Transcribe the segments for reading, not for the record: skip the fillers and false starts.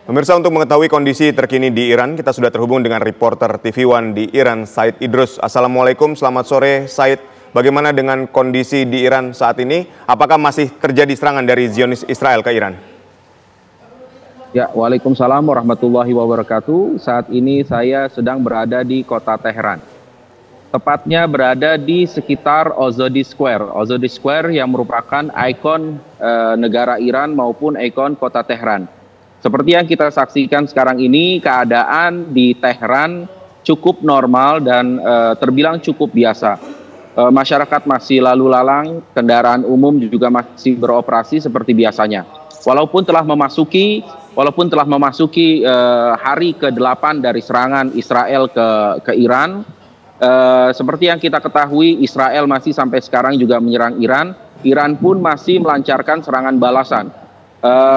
Pemirsa, untuk mengetahui kondisi terkini di Iran, kita sudah terhubung dengan reporter TV One di Iran, Said Idrus. Assalamualaikum, selamat sore Said. Bagaimana dengan kondisi di Iran saat ini? Apakah masih terjadi serangan dari Zionis Israel ke Iran? Ya, Waalaikumsalam warahmatullahi wabarakatuh. Saat ini saya sedang berada di kota Teheran. Tepatnya berada di sekitar Azadi Square. Azadi Square yang merupakan ikon negara Iran maupun ikon kota Teheran. Seperti yang kita saksikan sekarang ini, keadaan di Teheran cukup normal dan terbilang cukup biasa. Masyarakat masih lalu lalang, kendaraan umum juga masih beroperasi seperti biasanya. Walaupun telah memasuki hari ke-8 dari serangan Israel ke Iran, seperti yang kita ketahui, Israel masih sampai sekarang juga menyerang Iran. Iran pun masih melancarkan serangan balasan.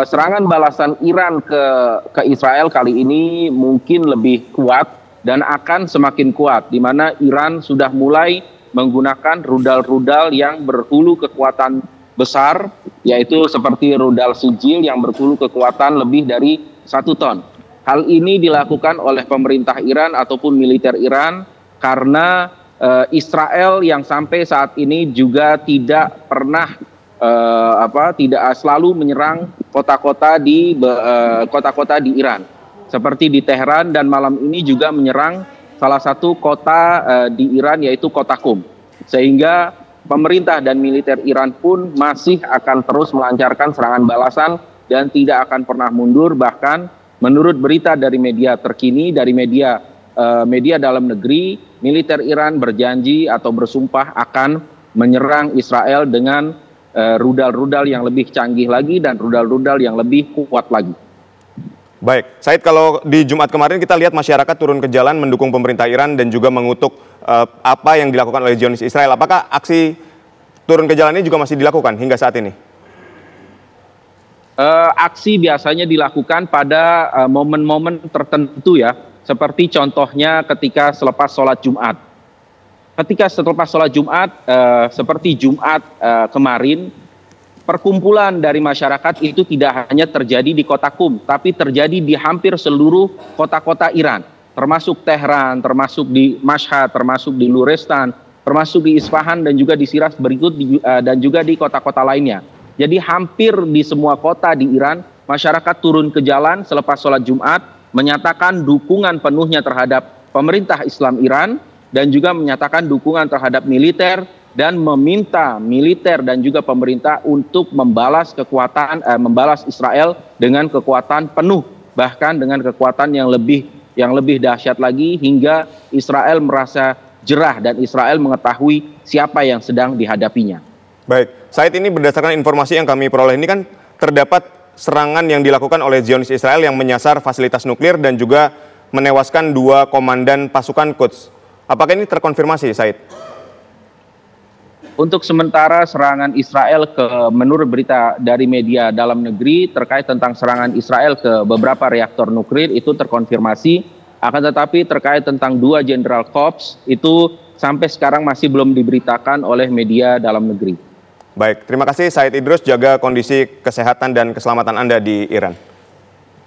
Serangan balasan Iran ke Israel kali ini mungkin lebih kuat dan akan semakin kuat, di mana Iran sudah mulai menggunakan rudal-rudal yang berhulu kekuatan besar, yaitu seperti rudal Sijil yang berhulu kekuatan lebih dari 1 ton. Hal ini dilakukan oleh pemerintah Iran ataupun militer Iran karena Israel yang sampai saat ini juga tidak pernah tidak selalu menyerang kota-kota di Iran, seperti di Teheran, dan malam ini juga menyerang salah satu kota di Iran, yaitu kota Qum. Sehingga pemerintah dan militer Iran pun masih akan terus melancarkan serangan balasan dan tidak akan pernah mundur. Bahkan menurut berita dari media terkini, dari media dalam negeri, militer Iran berjanji atau bersumpah akan menyerang Israel dengan rudal-rudal yang lebih canggih lagi dan rudal-rudal yang lebih kuat lagi. Baik, Said, kalau di Jumat kemarin kita lihat masyarakat turun ke jalan mendukung pemerintah Iran dan juga mengutuk apa yang dilakukan oleh Zionis Israel. Apakah aksi turun ke jalan ini juga masih dilakukan hingga saat ini? Aksi biasanya dilakukan pada momen-momen tertentu ya, seperti contohnya ketika selepas sholat Jumat. Ketika selepas sholat Jumat, seperti Jumat kemarin, perkumpulan dari masyarakat itu tidak hanya terjadi di kota Qum, tapi terjadi di hampir seluruh kota-kota Iran, termasuk Teheran, termasuk di Mashhad, termasuk di Lurestan, termasuk di Isfahan dan juga di Shiraz berikut, dan juga di kota-kota lainnya. Jadi hampir di semua kota di Iran, masyarakat turun ke jalan selepas sholat Jumat, menyatakan dukungan penuhnya terhadap pemerintah Islam Iran, dan juga menyatakan dukungan terhadap militer dan meminta militer dan juga pemerintah untuk membalas Israel dengan kekuatan penuh, bahkan dengan kekuatan yang lebih dahsyat lagi, hingga Israel merasa jerah dan Israel mengetahui siapa yang sedang dihadapinya. Baik, saat ini berdasarkan informasi yang kami peroleh ini kan terdapat serangan yang dilakukan oleh Zionis Israel yang menyasar fasilitas nuklir dan juga menewaskan 2 komandan pasukan Quds. Apakah ini terkonfirmasi, Said? Untuk sementara serangan Israel menurut berita dari media dalam negeri terkait tentang serangan Israel ke beberapa reaktor nuklir itu terkonfirmasi. Akan tetapi terkait tentang 2 Jenderal Korps itu sampai sekarang masih belum diberitakan oleh media dalam negeri. Baik, terima kasih Said Idrus, jaga kondisi kesehatan dan keselamatan Anda di Iran.